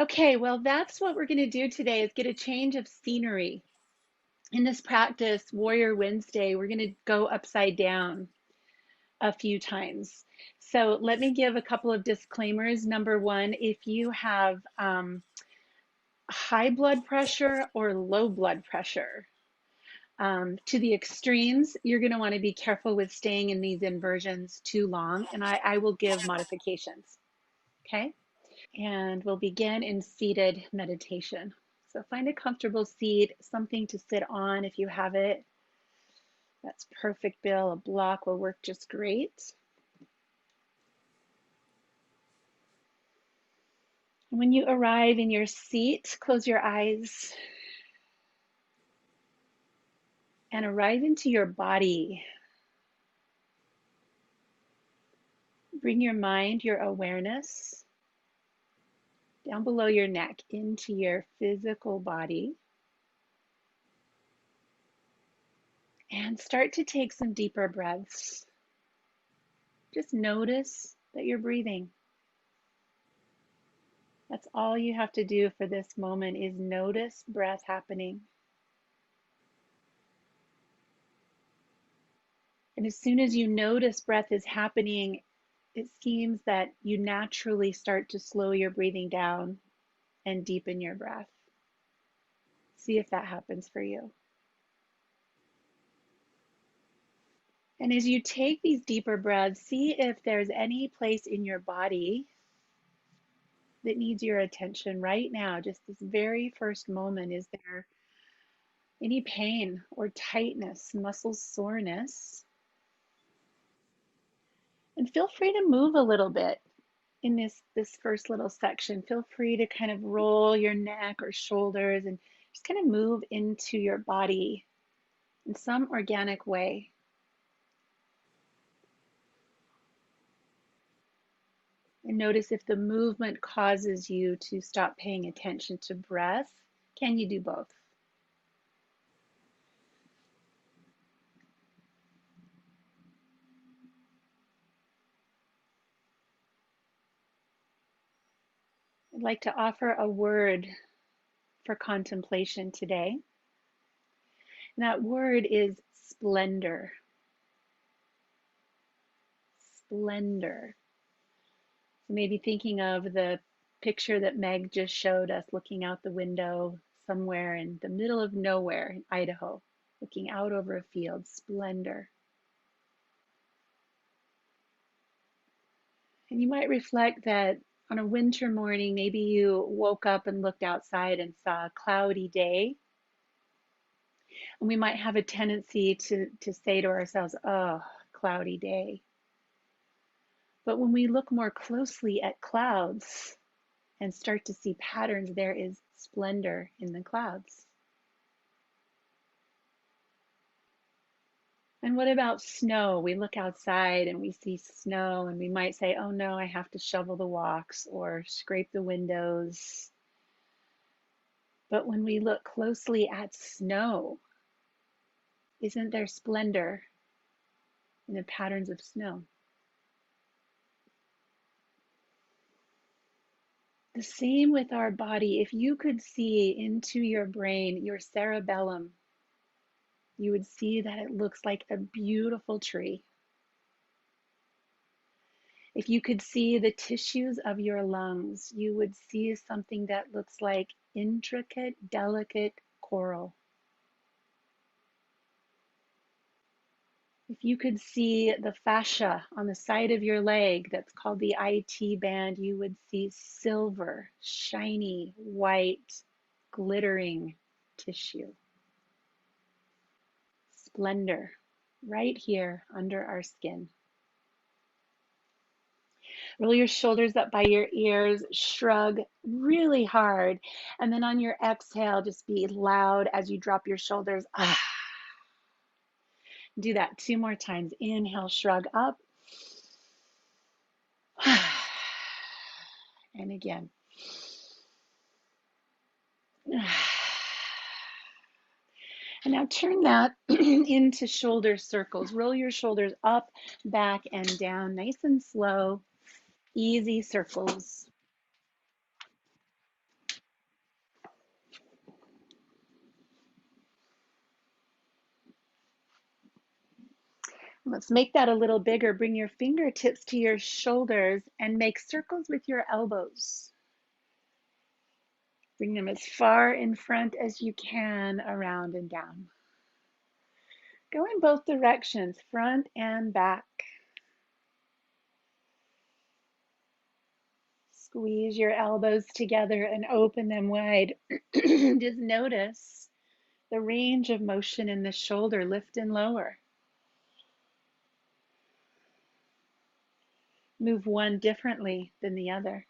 Okay, well, that's what we're going to do today is get a change of scenery. In this practice, Warrior Wednesday, we're going to go upside down a few times. So let me give a couple of disclaimers. Number one, if you have high blood pressure or low blood pressure, to the extremes, you're going to want to be careful with staying in these inversions too long, and I will give modifications. Okay? And we'll begin in seated meditation. So find a comfortable seat, something to sit on if you have it. That's perfect, Bill. A block will work just great. When you arrive in your seat, close your eyes and arrive into your body. Bring your mind, your awareness down below your neck into your physical body. And start to take some deeper breaths. Just notice that you're breathing. That's all you have to do for this moment is notice breath happening. And as soon as you notice breath is happening, it seems that you naturally start to slow your breathing down and deepen your breath. See if that happens for you. And as you take these deeper breaths, see if there's any place in your body that needs your attention right now, just this very first moment. Is there any pain or tightness, muscle soreness? And feel free to move a little bit in this first little section. Feel free to kind of roll your neck or shoulders and just kind of move into your body in some organic way. And notice if the movement causes you to stop paying attention to breath. Can you do both? I'd like to offer a word for contemplation today. And that word is splendor. Splendor. So maybe thinking of the picture that Meg just showed us, looking out the window somewhere in the middle of nowhere in Idaho, looking out over a field. Splendor. And you might reflect that on a winter morning, maybe you woke up and looked outside and saw a cloudy day. And we might have a tendency to say to ourselves, oh, cloudy day. But when we look more closely at clouds and start to see patterns, there is splendor in the clouds. And what about snow? We look outside and we see snow and we might say, oh no, I have to shovel the walks or scrape the windows. But when we look closely at snow, isn't there splendor in the patterns of snow? The same with our body. If you could see into your brain, your cerebellum, you would see that it looks like a beautiful tree. If you could see the tissues of your lungs, you would see something that looks like intricate, delicate coral. If you could see the fascia on the side of your leg that's called the IT band, you would see silver, shiny, white, glittering tissue. Splendor right here under our skin. Roll your shoulders up by your ears, shrug really hard, and then on your exhale, just be loud as you drop your shoulders. Ah. Do that 2 more times. Inhale, shrug up. And again. And now turn that into shoulder circles. Roll your shoulders up, back, and down, nice and slow. Easy circles. Let's make that a little bigger. Bring your fingertips to your shoulders and make circles with your elbows. Bring them as far in front as you can, around and down. Go in both directions, front and back. Squeeze your elbows together and open them wide. Just notice the range of motion in the shoulder, lift and lower. Move one differently than the other.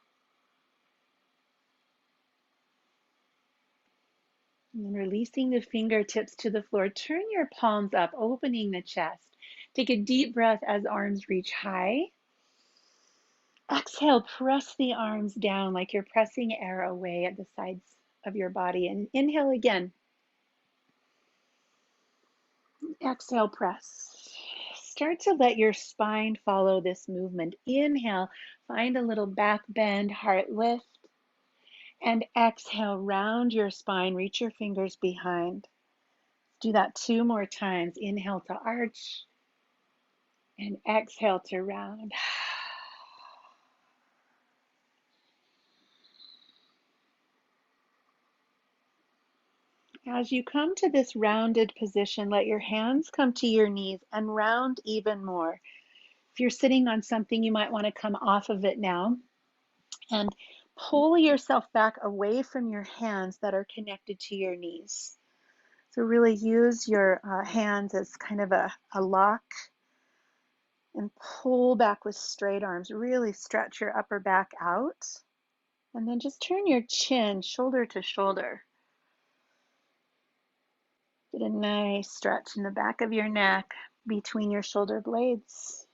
And then releasing the fingertips to the floor, turn your palms up, opening the chest. Take a deep breath as arms reach high. Exhale, press the arms down like you're pressing air away at the sides of your body. And inhale again. Exhale, press. Start to let your spine follow this movement. Inhale, find a little back bend, heart lift. And exhale, round your spine, reach your fingers behind. Do that 2 more times. Inhale to arch and exhale to round. As you come to this rounded position, let your hands come to your knees and round even more. If you're sitting on something, you might want to come off of it now and pull yourself back away from your hands that are connected to your knees. So really use your hands as kind of a lock and pull back with straight arms. Really stretch your upper back out. And then just turn your chin shoulder to shoulder. Get a nice stretch in the back of your neck between your shoulder blades.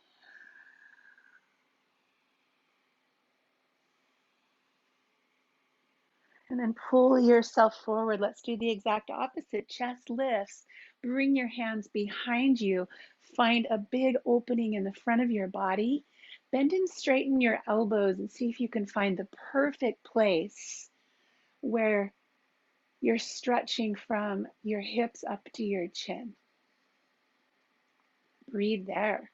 And then pull yourself forward. Let's do the exact opposite. Chest lifts. Bring your hands behind you. Find a big opening in the front of your body. Bend and straighten your elbows and see if you can find the perfect place where you're stretching from your hips up to your chin. Breathe there.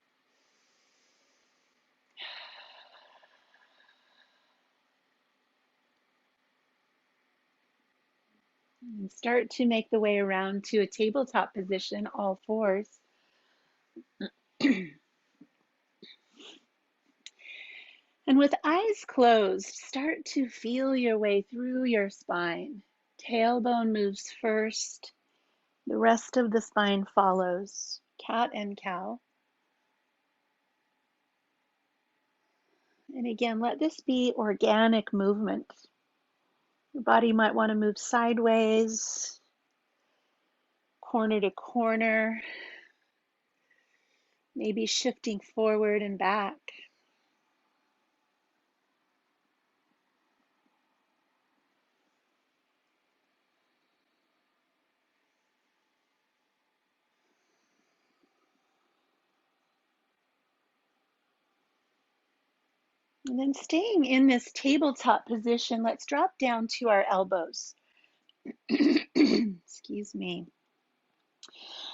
And start to make the way around to a tabletop position, all fours. And with eyes closed, start to feel your way through your spine. Tailbone moves first. The rest of the spine follows. Cat and cow. And again, let this be organic movement. Your body might want to move sideways, corner to corner, maybe shifting forward and back. And then staying in this tabletop position, let's drop down to our elbows. Excuse me.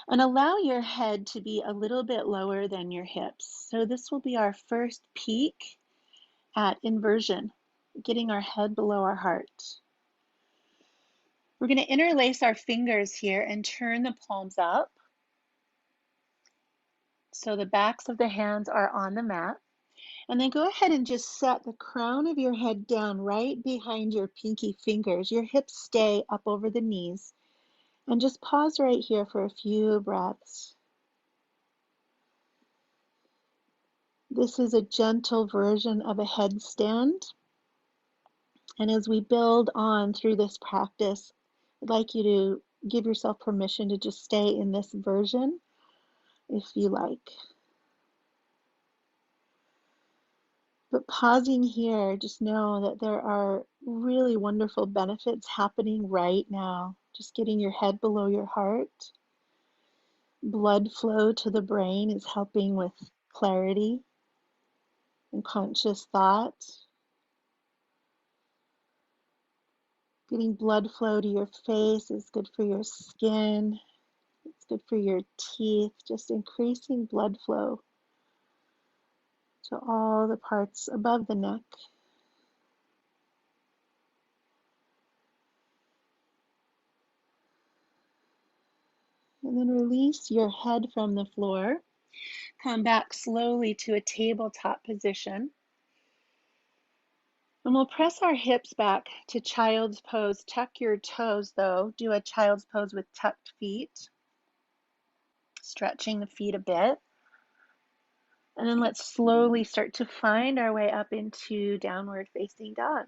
And allow your head to be a little bit lower than your hips. So this will be our first peek at inversion, getting our head below our heart. We're going to interlace our fingers here and turn the palms up. So the backs of the hands are on the mat. And then go ahead and just set the crown of your head down right behind your pinky fingers. Your hips stay up over the knees. And just pause right here for a few breaths. This is a gentle version of a headstand. And as we build on through this practice, I'd like you to give yourself permission to just stay in this version if you like. But pausing here, just know that there are really wonderful benefits happening right now. Just getting your head below your heart. Blood flow to the brain is helping with clarity and conscious thought. Getting blood flow to your face is good for your skin. It's good for your teeth, just increasing blood flow to all the parts above the neck. And then release your head from the floor. Come back slowly to a tabletop position. And we'll press our hips back to child's pose. Tuck your toes though. Do a child's pose with tucked feet. Stretching the feet a bit. And then let's slowly start to find our way up into downward facing dog.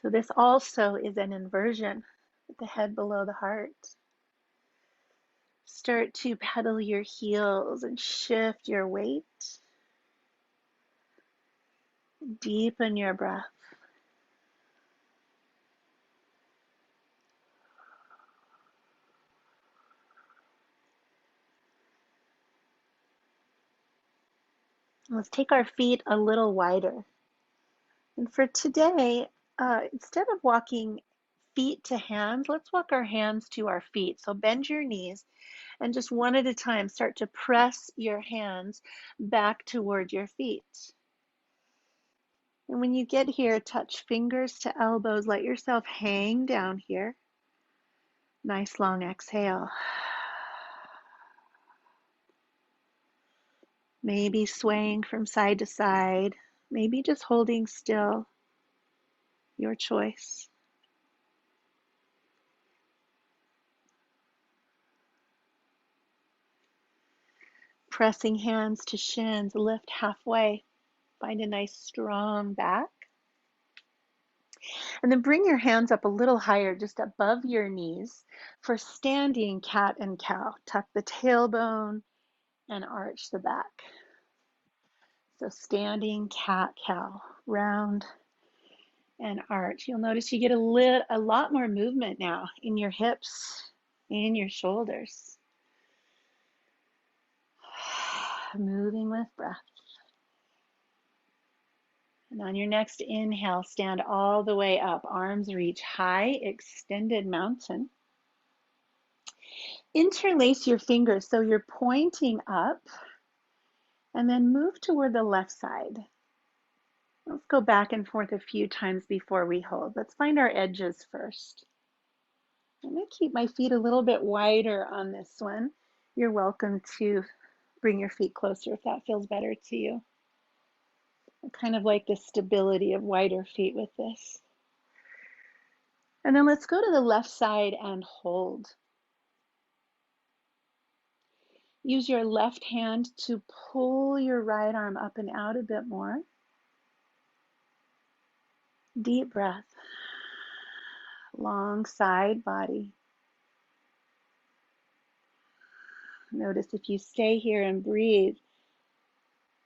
So this also is an inversion with the head below the heart. Start to pedal your heels and shift your weight. Deepen your breath. Let's take our feet a little wider. And for today, instead of walking feet to hands, let's walk our hands to our feet. So bend your knees and just one at a time, start to press your hands back toward your feet. And when you get here, touch fingers to elbows. Let yourself hang down here. Nice long exhale. Maybe swaying from side to side, maybe just holding still, your choice. Pressing hands to shins, lift halfway. Find a nice strong back. And then bring your hands up a little higher, just above your knees for standing cat and cow. Tuck the tailbone and arch the back. So standing cat cow, round and arch. You'll notice you get a lot more movement now in your hips and your shoulders. Moving with breath. And on your next inhale, stand all the way up. Arms reach high, extended mountain. Interlace your fingers so you're pointing up, and then move toward the left side. Let's go back and forth a few times before we hold. Let's find our edges first. I'm going to keep my feet a little bit wider on this one. You're welcome to bring your feet closer if that feels better to you. I kind of like the stability of wider feet with this. And then let's go to the left side and hold. Use your left hand to pull your right arm up and out a bit more. Deep breath. Long side body. Notice if you stay here and breathe,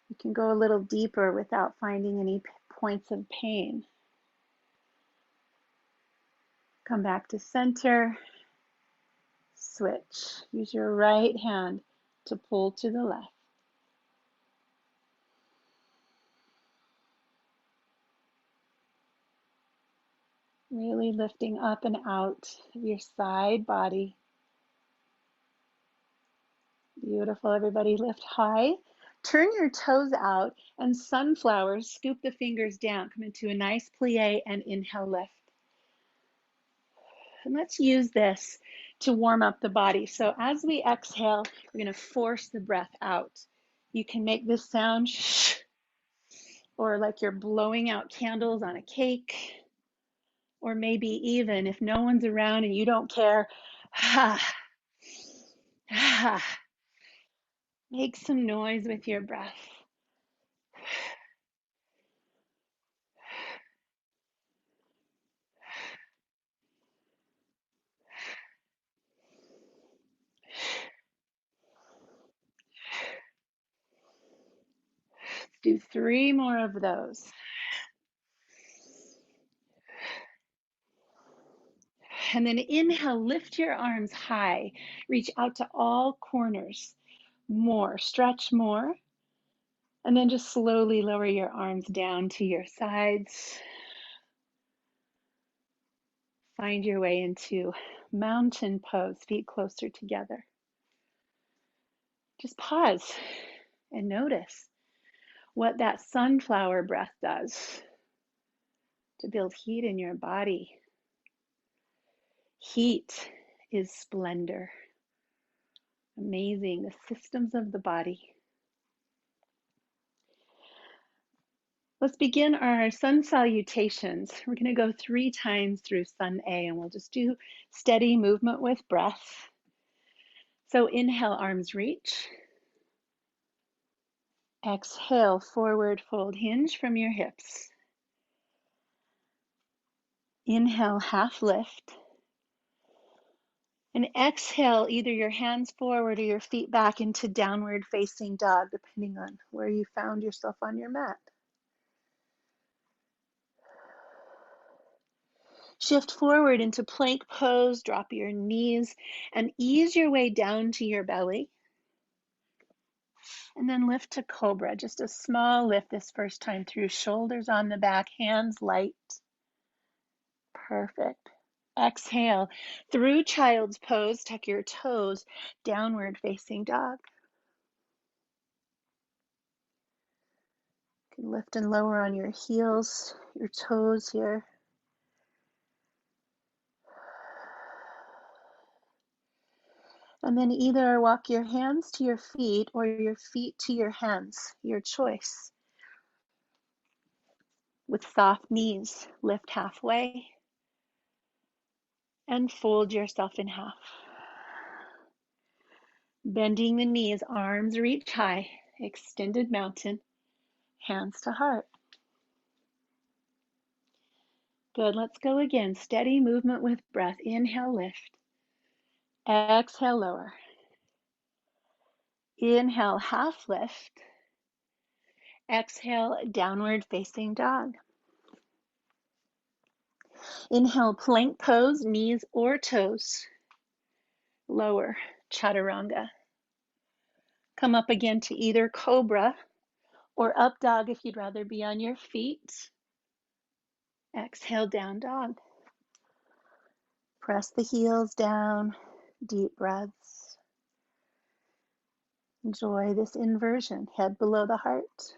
you can go a little deeper without finding any points of pain. Come back to center. Switch. Use your right hand to pull to the left. Really lifting up and out of your side body. Beautiful, everybody. Lift high. Turn your toes out and sunflowers. Scoop the fingers down. Come into a nice plie and inhale, lift. And let's use this to warm up the body. So as we exhale, we're going to force the breath out. You can make this sound shh, or like you're blowing out candles on a cake, or maybe even if no one's around and you don't care, ha, ha. Make some noise with your breath. Let's do 3 more of those. And then inhale, lift your arms high, reach out to all corners. More, stretch more. And then just slowly lower your arms down to your sides. Find your way into mountain pose, feet closer together. Just pause and notice what that sunflower breath does to build heat in your body. Heat is splendor. Amazing, the systems of the body. Let's begin our sun salutations. We're going to go 3 times through sun A, and we'll just do steady movement with breath. So inhale, arms reach. Exhale, forward fold, hinge from your hips. Inhale, half lift. And exhale, either your hands forward or your feet back into downward facing dog, depending on where you found yourself on your mat. Shift forward into plank pose, drop your knees, and ease your way down to your belly. And then lift to cobra, just a small lift this first time through, shoulders on the back, hands light. Perfect. Exhale, through child's pose, tuck your toes, downward facing dog. You can lift and lower on your heels, your toes here. And then either walk your hands to your feet or your feet to your hands, your choice. With soft knees, lift halfway and fold yourself in half. Bending the knees, arms reach high, extended mountain, hands to heart. Good, let's go again. Steady movement with breath. Inhale, lift. Exhale, lower. Inhale, half lift. Exhale, downward facing dog. Inhale, plank pose, knees or toes. Lower, chaturanga. Come up again to either cobra or up dog if you'd rather be on your feet. Exhale, down dog. Press the heels down, deep breaths. Enjoy this inversion, head below the heart.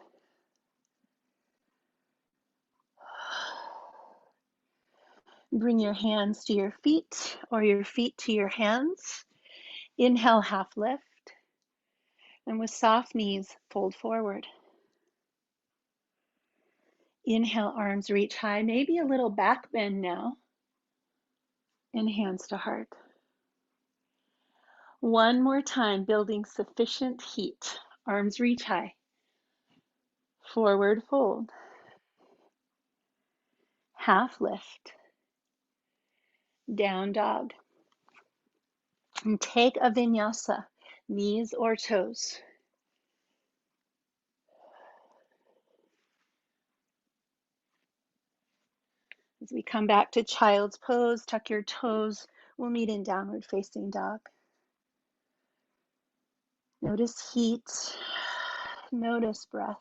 Bring your hands to your feet or your feet to your hands. Inhale, half lift. And with soft knees, fold forward. Inhale, arms reach high, maybe a little back bend now. And hands to heart. One more time, building sufficient heat. Arms reach high. Forward fold. Half lift. Down dog. And take a vinyasa, knees or toes. As we come back to child's pose, tuck your toes. We'll meet in downward facing dog. Notice heat. Notice breath.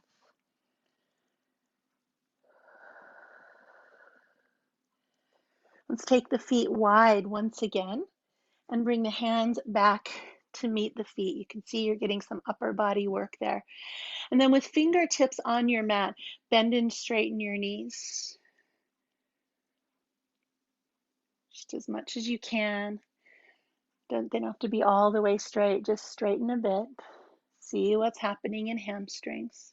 Let's take the feet wide once again and bring the hands back to meet the feet. You can see you're getting some upper body work there. And then with fingertips on your mat, bend and straighten your knees. Just as much as you can. They don't have to be all the way straight, just straighten a bit. See what's happening in hamstrings.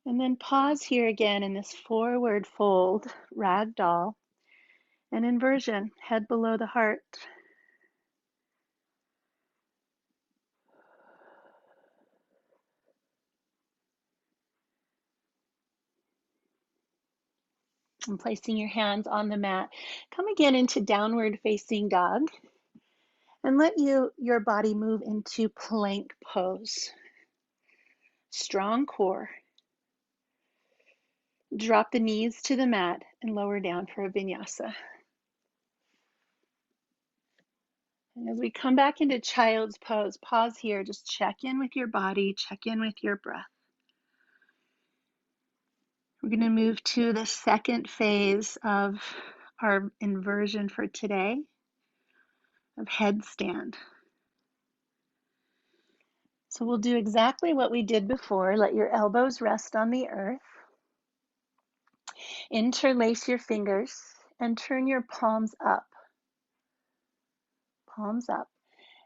And then pause here again in this forward fold, ragdoll, and inversion, head below the heart. And placing your hands on the mat. Come again into downward facing dog. And let your body move into plank pose. Strong core. Drop the knees to the mat and lower down for a vinyasa. And as we come back into child's pose, pause here, just check in with your body, check in with your breath. We're going to move to the second phase of our inversion for today of headstand. So we'll do exactly what we did before. Let your elbows rest on the earth. Interlace your fingers and turn your palms up. Palms up.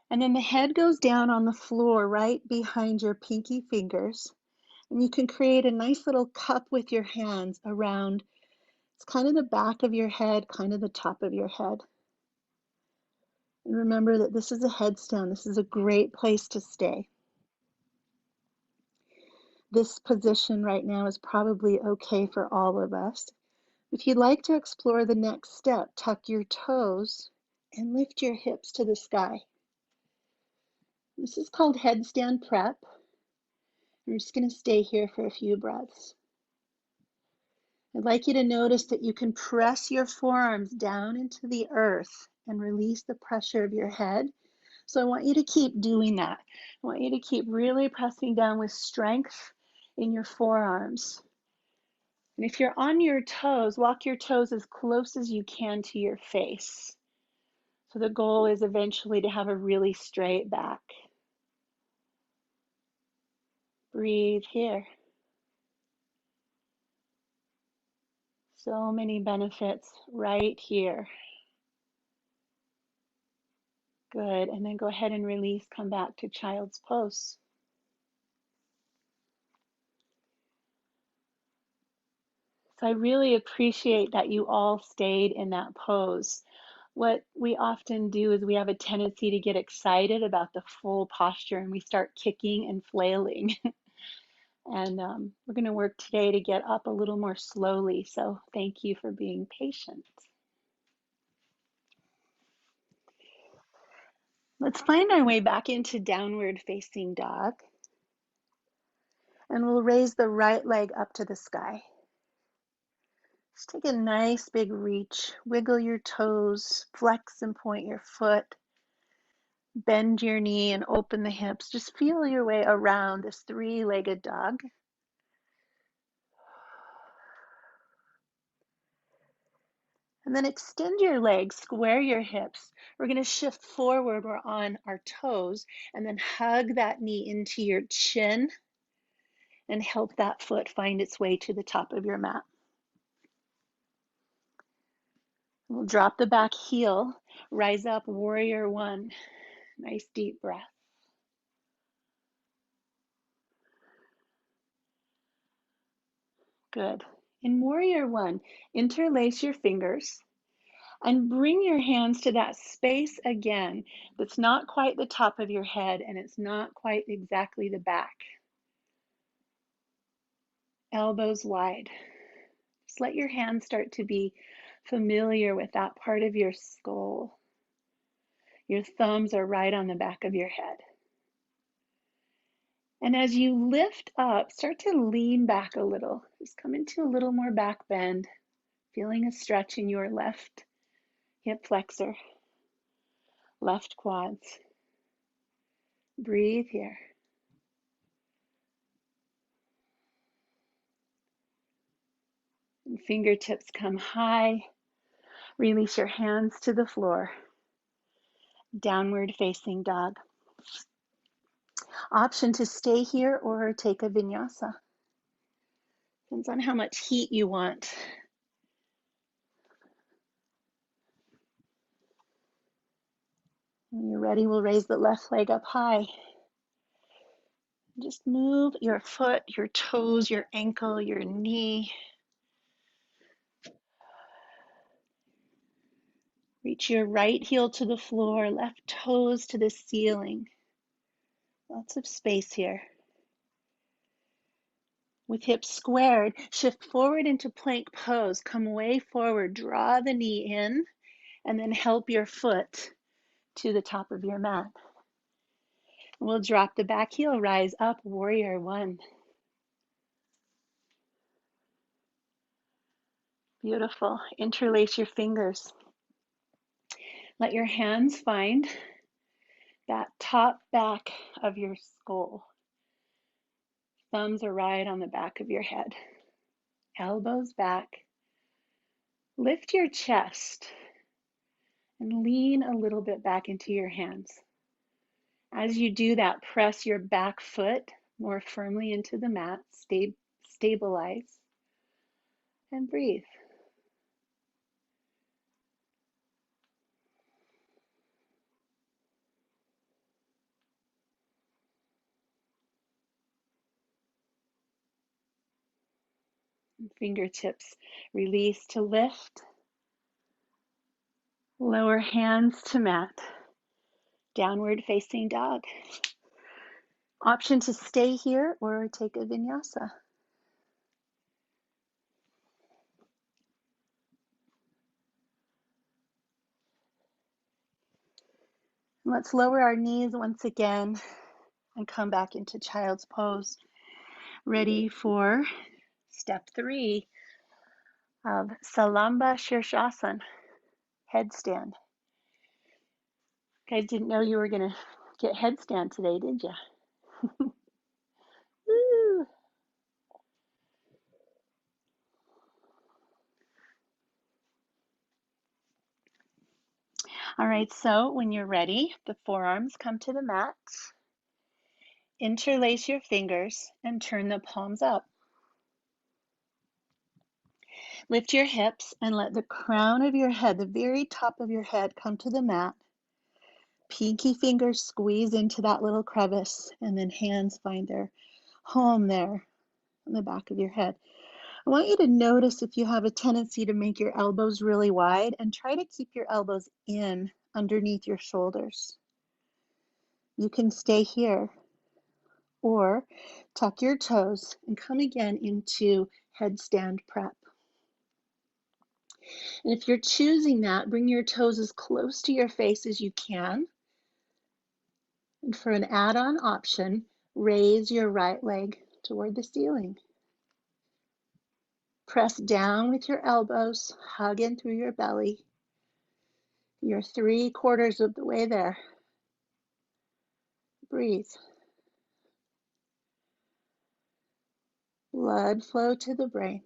And then the head goes down on the floor right behind your pinky fingers. And you can create a nice little cup with your hands around. It's kind of the back of your head, kind of the top of your head. And remember that this is a headstand. This is a great place to stay. This position right now is probably okay for all of us. If you'd like to explore the next step, tuck your toes and lift your hips to the sky. This is called headstand prep. We're just going to stay here for a few breaths. I'd like you to notice that you can press your forearms down into the earth and release the pressure of your head. So I want you to keep doing that. I want you to keep really pressing down with strength in your forearms. And if you're on your toes, walk your toes as close as you can to your face. So the goal is eventually to have a really straight back. Breathe here. So many benefits right here. Good. And then go ahead and release. Come back to child's pose. So I really appreciate that you all stayed in that pose. What we often do is we have a tendency to get excited about the full posture and we start kicking and flailing. And we're going to work today to get up a little more slowly. So thank you for being patient. Let's find our way back into downward facing dog. And we'll raise the right leg up to the sky. Just take a nice big reach. Wiggle your toes, flex and point your foot. Bend your knee and open the hips. Just feel your way around this three-legged dog. And then extend your legs, square your hips. We're going to shift forward. We're on our toes, and then hug that knee into your chin and help that foot find its way to the top of your mat. We'll drop the back heel, rise up, warrior one. Nice deep breath. Good. In warrior one, interlace your fingers. And bring your hands to that space again that's not quite the top of your head and it's not quite exactly the back. Elbows wide. Just let your hands start to be familiar with that part of your skull. Your thumbs are right on the back of your head. And as you lift up, start to lean back a little. Just come into a little more back bend, feeling a stretch in your left hip flexor, left quads. Breathe here. And fingertips come high. Release your hands to the floor. Downward facing dog. Option to stay here or take a vinyasa. Depends on how much heat you want. When you're ready, we'll raise the left leg up high. Just move your foot, your toes, your ankle, your knee. Reach your right heel to the floor, left toes to the ceiling. Lots of space here. With hips squared, shift forward into plank pose. Come way forward, draw the knee in, and then help your foot to the top of your mat. We'll drop the back heel, rise up, warrior one. Beautiful. Interlace your fingers. Let your hands find that top back of your skull. Thumbs are right on the back of your head. elbows back. Lift your chest and lean a little bit back into your hands. As you do that, press your back foot more firmly into the mat. Stabilize and breathe. Fingertips release to lift. Lower hands to mat. Downward facing dog. Option to stay here or take a vinyasa. Let's lower our knees once again and come back into child's pose. Ready for step 3 of Salamba Sirsasana, headstand. Guys didn't know you were going to get headstand today, did you? Woo! All right, so when you're ready, the forearms come to the mat. Interlace your fingers and turn the palms up. Lift your hips and let the crown of your head, the very top of your head, come to the mat. Pinky fingers squeeze into that little crevice, and then hands find their home there on the back of your head. I want you to notice if you have a tendency to make your elbows really wide, and try to keep your elbows in underneath your shoulders. You can stay here or tuck your toes and come again into headstand prep. And if you're choosing that, bring your toes as close to your face as you can. And for an add-on option, raise your right leg toward the ceiling. Press down with your elbows, hug in through your belly. You're 3/4 of the way there. Breathe. Blood flow to the brain.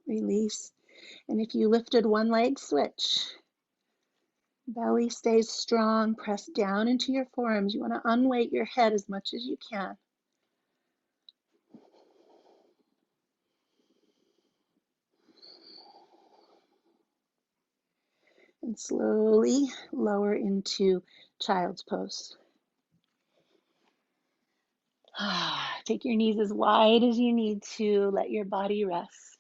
Release. And if you lifted one leg, switch. Belly stays strong. Press down into your forearms. You want to unweight your head as much as you can. And slowly lower into child's pose. Take your knees as wide as you need to. Let your body rest.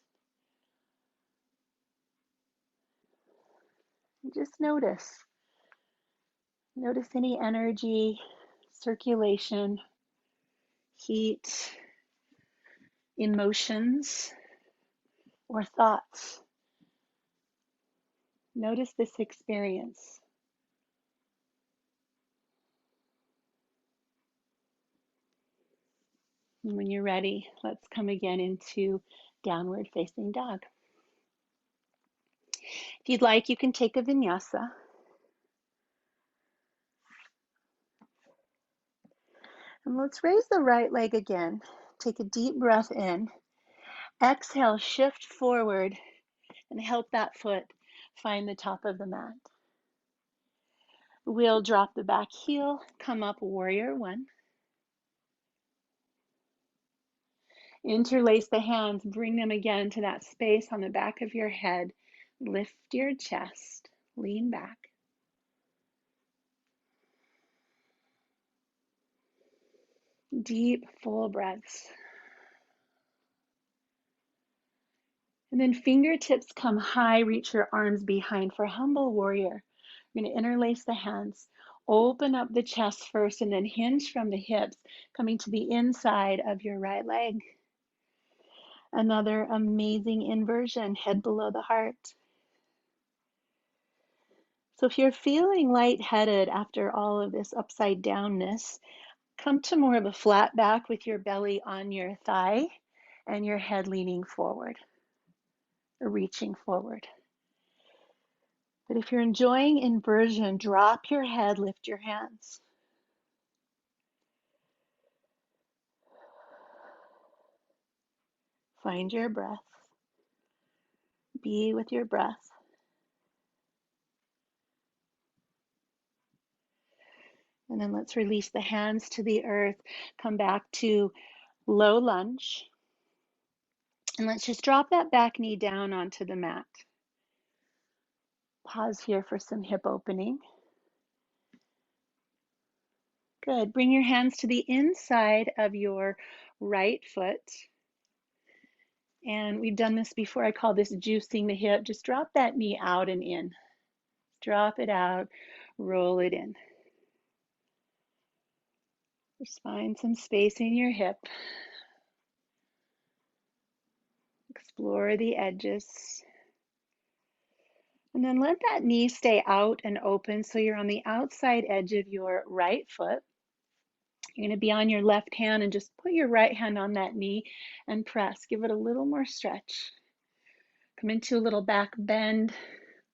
And just notice. Notice any energy, circulation, heat, emotions, or thoughts. Notice this experience. And when you're ready, let's come again into downward facing dog. If you'd like, you can take a vinyasa. And let's raise the right leg again. Take a deep breath in. Exhale, shift forward and help that foot find the top of the mat. We'll drop the back heel, come up warrior 1. Interlace the hands, bring them again to that space on the back of your head. Lift your chest, lean back. Deep, full breaths. And then fingertips come high, reach your arms behind for humble warrior. You're going to interlace the hands, open up the chest first, and then hinge from the hips, coming to the inside of your right leg. Another amazing inversion, head below the heart. So if you're feeling lightheaded after all of this upside downness, come to more of a flat back with your belly on your thigh and your head leaning forward or reaching forward. But if you're enjoying inversion, drop your head, lift your hands. Find your breath. Be with your breath. And then let's release the hands to the earth. Come back to low lunge. And let's just drop that back knee down onto the mat. Pause here for some hip opening. Good. Bring your hands to the inside of your right foot. And we've done this before. I call this juicing the hip. Just drop that knee out and in. Drop it out, roll it in. Just find some space in your hip. Explore the edges. And then let that knee stay out and open so you're on the outside edge of your right foot. You're going to be on your left hand and just put your right hand on that knee and press. Give it a little more stretch. Come into a little back bend.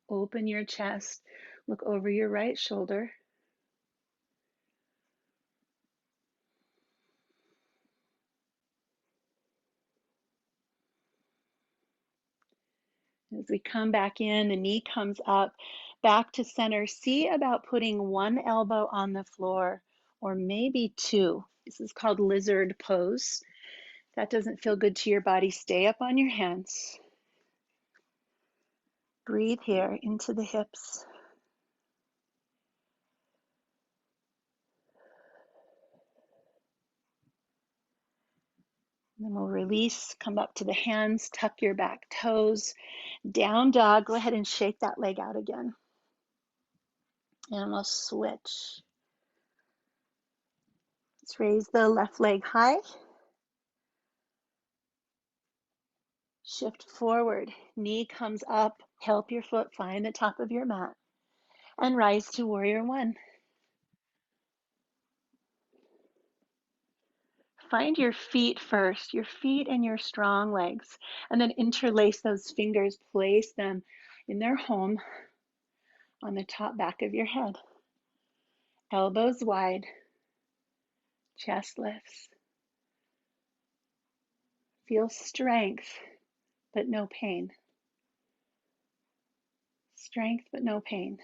Open your chest. Look over your right shoulder. As we come back in, the knee comes up, back to center. See about putting one elbow on the floor or maybe two. This is called lizard pose. If that doesn't feel good to your body, stay up on your hands. Breathe here into the hips. And then we'll release, come up to the hands, tuck your back toes, down dog. Go ahead and shake that leg out again. And we'll switch. Let's raise the left leg high. Shift forward, knee comes up, help your foot find the top of your mat, and rise to warrior one. Find your feet first, your feet and your strong legs, and then interlace those fingers, place them in their home on the top back of your head. Elbows wide, chest lifts. Feel strength, but no pain. Strength, but no pain.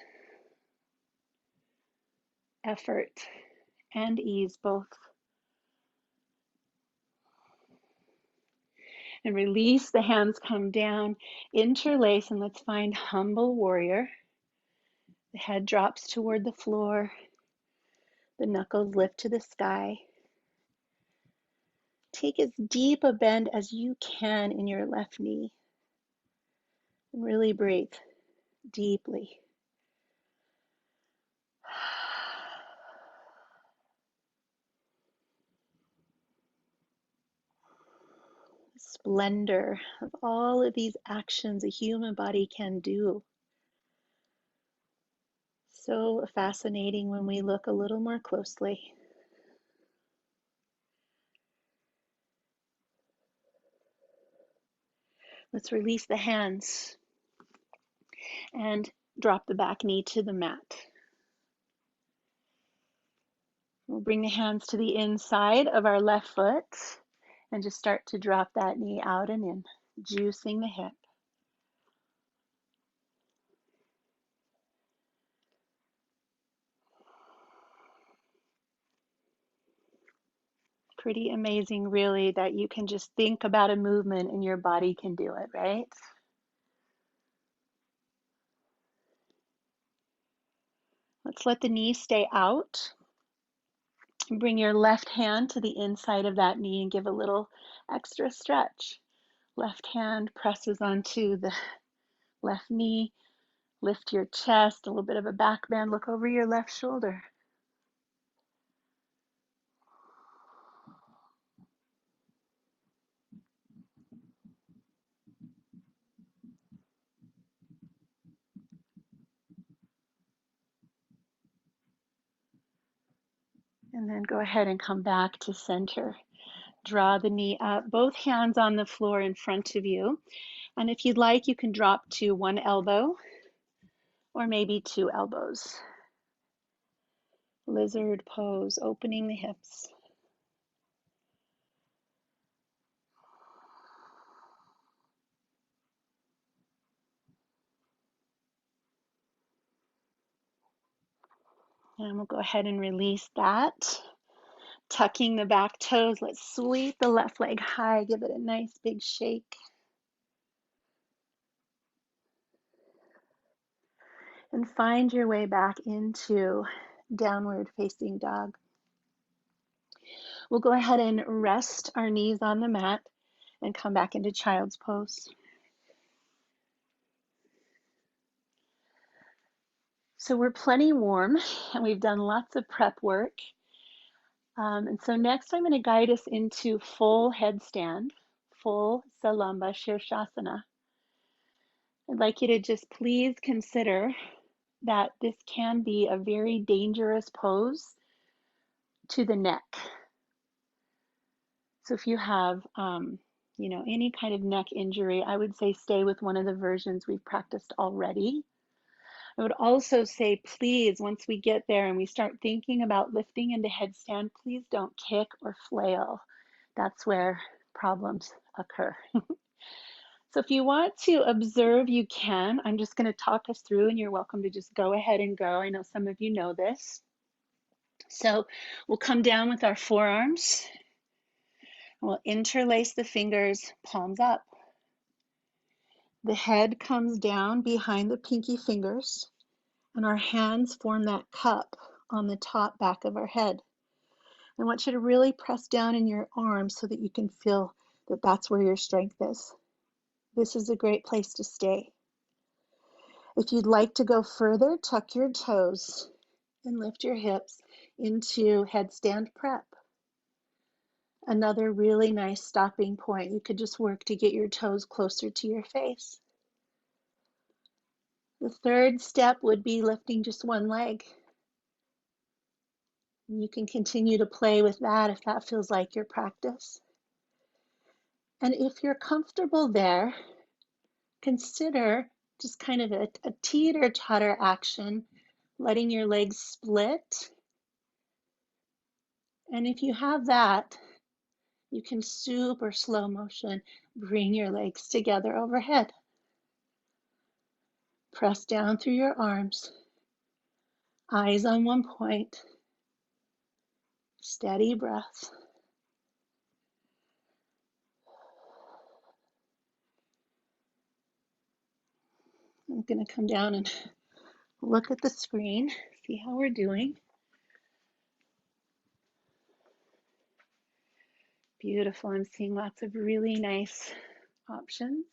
Effort and ease both. And release, the hands come down, interlace, and let's find humble warrior. The head drops toward the floor. The knuckles lift to the sky. Take as deep a bend as you can in your left knee. And really breathe deeply. Splendor of all of these actions a human body can do. So fascinating when we look a little more closely. Let's release the hands and drop the back knee to the mat. We'll bring the hands to the inside of our left foot and just start to drop that knee out and in, juicing the hip. Pretty amazing, really, that you can just think about a movement and your body can do it, right? Let's let the knee stay out. Bring your left hand to the inside of that knee and give a little extra stretch. Left hand presses onto the left knee. Lift your chest, a little bit of a back bend. Look over your left shoulder. And then go ahead and come back to center. Draw the knee up, both hands on the floor in front of you. And if you'd like, you can drop to one elbow or maybe two elbows. Lizard pose, opening the hips. And we'll go ahead and release that. Tucking the back toes, let's sweep the left leg high, give it a nice big shake. And find your way back into downward facing dog. We'll go ahead and rest our knees on the mat and come back into child's pose. So we're plenty warm and we've done lots of prep work. And so next I'm going to guide us into full headstand, full Salamba Sirsasana. I'd like you to just please consider that this can be a very dangerous pose to the neck. So if you have, any kind of neck injury, I would say stay with one of the versions we've practiced already. I would also say, please, once we get there and we start thinking about lifting into headstand, please don't kick or flail. That's where problems occur. So if you want to observe, you can. I'm just going to talk us through and you're welcome to just go ahead and go. I know some of you know this. So we'll come down with our forearms. We'll interlace the fingers, palms up. The head comes down behind the pinky fingers, and our hands form that cup on the top back of our head. I want you to really press down in your arms so that you can feel that that's where your strength is. This is a great place to stay. If you'd like to go further, tuck your toes and lift your hips into headstand prep. Another really nice stopping point. You could just work to get your toes closer to your face. The third step would be lifting just one leg. And you can continue to play with that if that feels like your practice. And if you're comfortable there, consider just kind of a teeter-totter action, letting your legs split. And if you have that, you can super slow motion bring your legs together overhead. Press down through your arms, eyes on one point, steady breath. I'm going to come down and look at the screen, see how we're doing. Beautiful. I'm seeing lots of really nice options.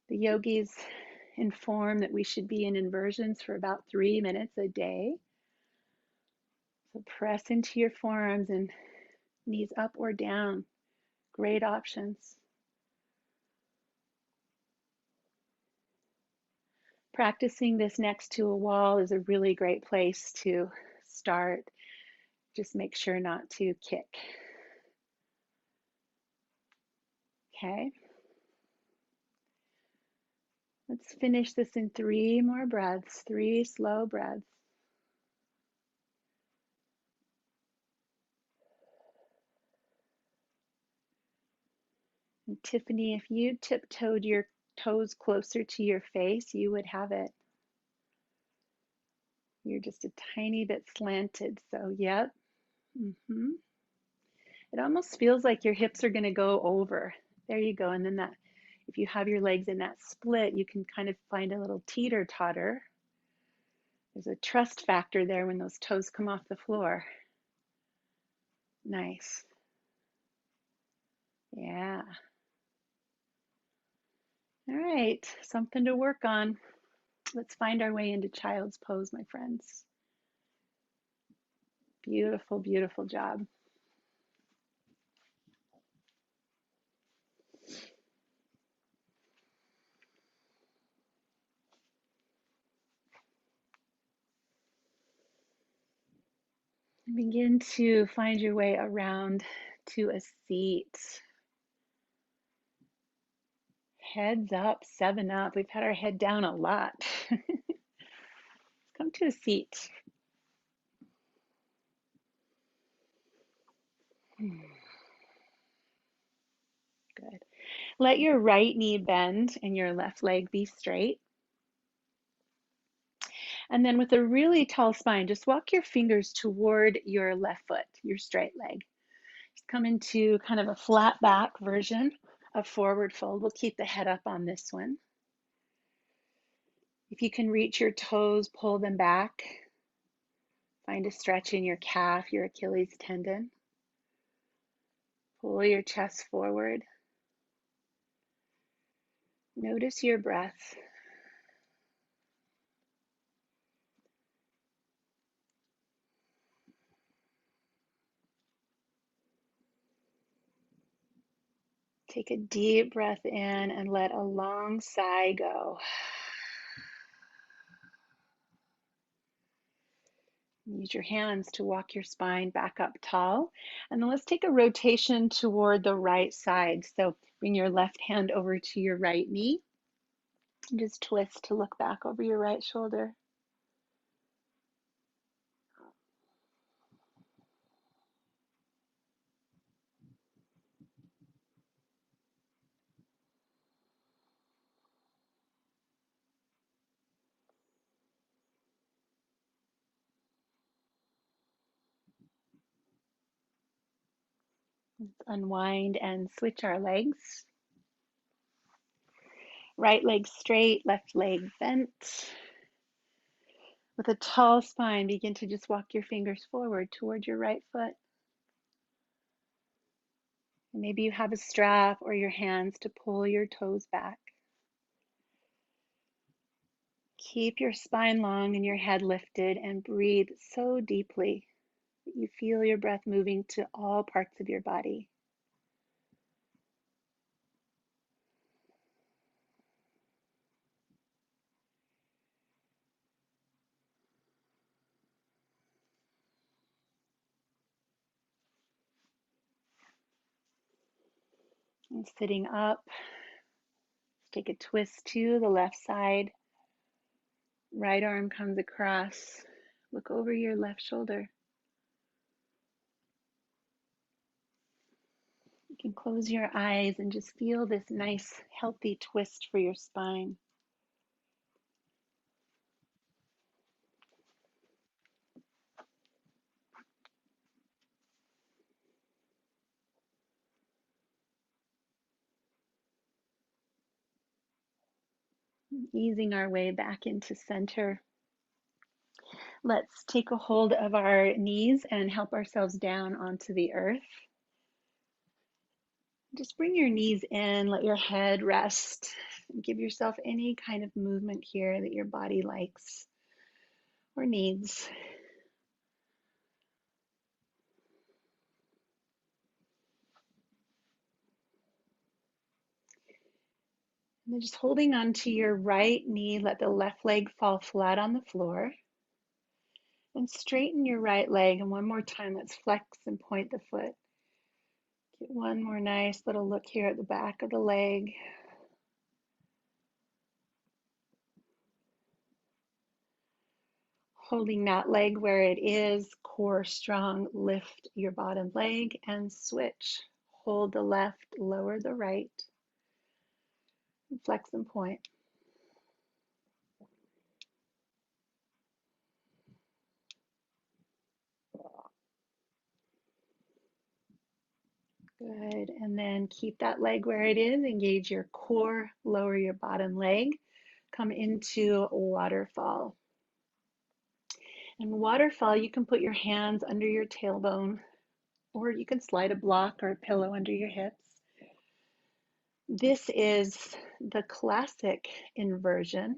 The yogis inform that we should be in inversions for about 3 minutes a day. So press into your forearms and knees up or down. Great options. Practicing this next to a wall is a really great place to start. Just make sure not to kick. Okay. Let's finish this in 3 more breaths, 3 slow breaths. And Tiffany, if you tiptoed your toes closer to your face, you would have it. You're just a tiny bit slanted, so yep. It almost feels like your hips are going to go over. There you go. And then that, if you have your legs in that split, you can kind of find a little teeter-totter. There's a trust factor there when those toes come off the floor. Nice. Yeah. All right, something to work on. Let's find our way into child's pose, my friends. Beautiful, beautiful job. Begin to find your way around to a seat. Heads up, 7 up. We've had our head down a lot. Come to a seat. Good. Let your right knee bend and your left leg be straight. And then with a really tall spine, just walk your fingers toward your left foot, your straight leg. Just come into kind of a flat back version of forward fold. We'll keep the head up on this one. If you can reach your toes, pull them back. Find a stretch in your calf, your Achilles tendon. Pull your chest forward. Notice your breath. Take a deep breath in and let a long sigh go. Use your hands to walk your spine back up tall. And then let's take a rotation toward the right side. So bring your left hand over to your right knee. And just twist to look back over your right shoulder. Let's unwind and switch our legs. Right leg straight, left leg bent. With a tall spine, begin to just walk your fingers forward toward your right foot. And maybe you have a strap or your hands to pull your toes back. Keep your spine long and your head lifted and breathe so deeply that you feel your breath moving to all parts of your body. And sitting up, take a twist to the left side. Right arm comes across. Look over your left shoulder. You can close your eyes and just feel this nice, healthy twist for your spine. Easing our way back into center. Let's take a hold of our knees and help ourselves down onto the earth. Just bring your knees in, let your head rest. Give yourself any kind of movement here that your body likes or needs. And then just holding onto your right knee, let the left leg fall flat on the floor. And straighten your right leg. And one more time, let's flex and point the foot. Get one more nice little look here at the back of the leg. Holding that leg where it is, core strong, lift your bottom leg and switch. Hold the left, lower the right, and flex and point. Good, and then keep that leg where it is, engage your core, lower your bottom leg, come into waterfall. And waterfall, you can put your hands under your tailbone, or you can slide a block or a pillow under your hips. This is the classic inversion.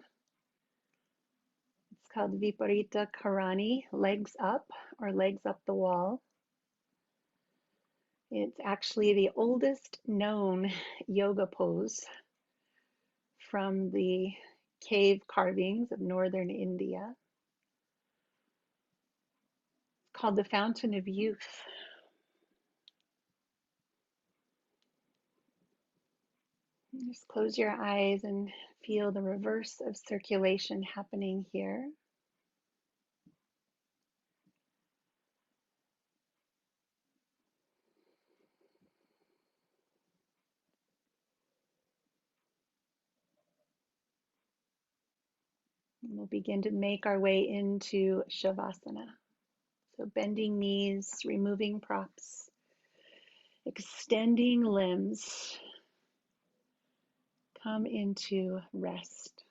It's called Viparita Karani, legs up or legs up the wall. It's actually the oldest known yoga pose from the cave carvings of northern India. It's called the Fountain of Youth. Just close your eyes and feel the reverse of circulation happening here. And we'll begin to make our way into Shavasana. So bending knees, removing props, extending limbs. Come into rest.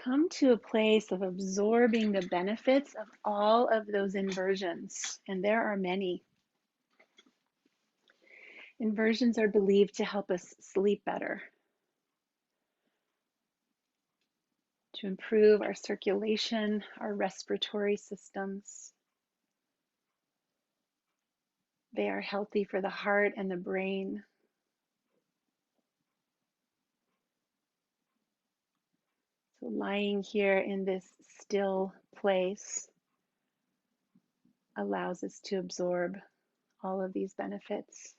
Come to a place of absorbing the benefits of all of those inversions, and there are many. Inversions are believed to help us sleep better, to improve our circulation, our respiratory systems. They are healthy for the heart and the brain. So lying here in this still place allows us to absorb all of these benefits.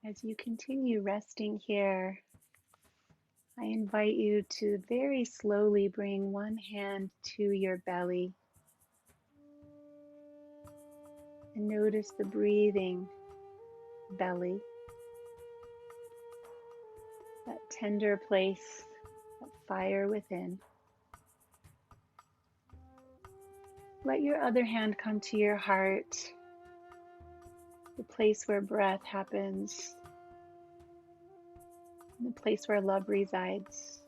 As you continue resting here, I invite you to very slowly bring one hand to your belly and notice the breathing belly, that tender place, that fire within. Let your other hand come to your heart, the place where breath happens, the place where love resides.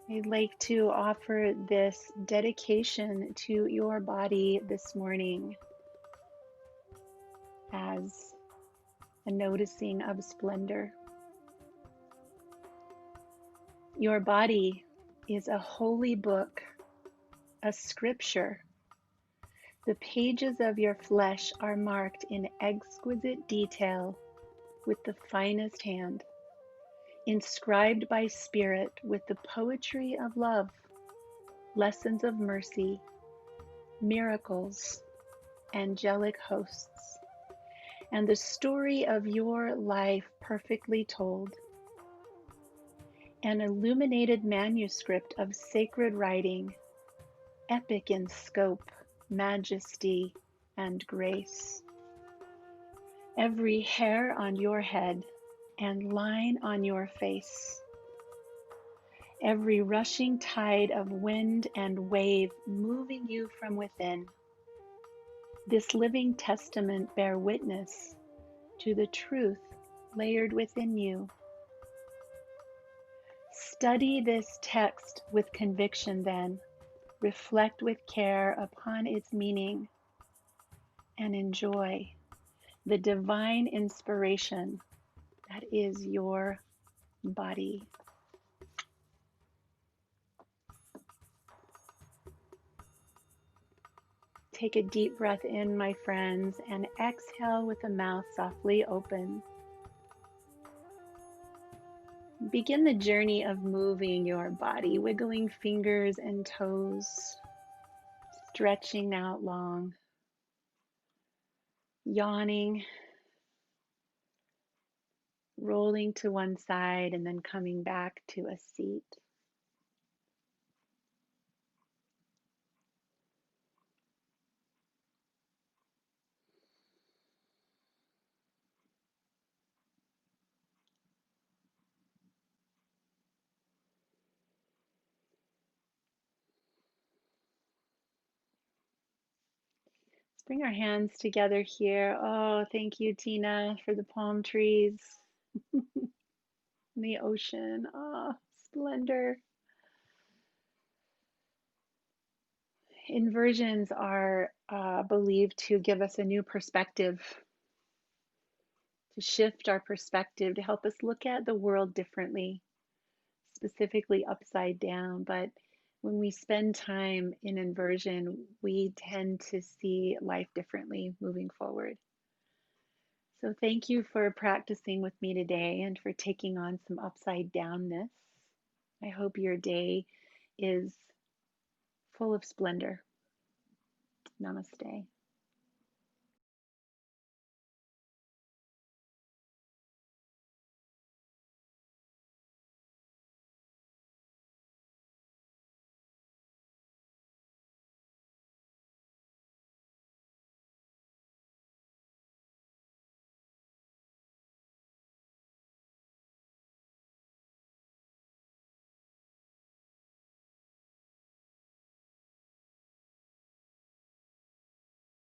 I'd like to offer this dedication to your body this morning as a noticing of splendor. Your body is a holy book, a scripture. The pages of your flesh are marked in exquisite detail with the finest hand, inscribed by Spirit with the poetry of love, lessons of mercy, miracles, angelic hosts, and the story of your life perfectly told, an illuminated manuscript of sacred writing, epic in scope, majesty, and grace. Every hair on your head and line on your face, every rushing tide of wind and wave moving you from within, this living testament bear witness to the truth layered within you. Study this text with conviction then, reflect with care upon its meaning, and enjoy the divine inspiration that is your body. Take a deep breath in, my friends, and exhale with the mouth softly open. Begin the journey of moving your body, wiggling fingers and toes, stretching out long, yawning, rolling to one side, and then coming back to a seat. Let's bring our hands together here. Oh, thank you, Tina, for the palm trees and the ocean. Oh, splendor. Inversions are believed to give us a new perspective, to shift our perspective, to help us look at the world differently, specifically upside down. But when we spend time in inversion, we tend to see life differently moving forward. So thank you for practicing with me today and for taking on some upside downness. I hope your day is full of splendor. Namaste.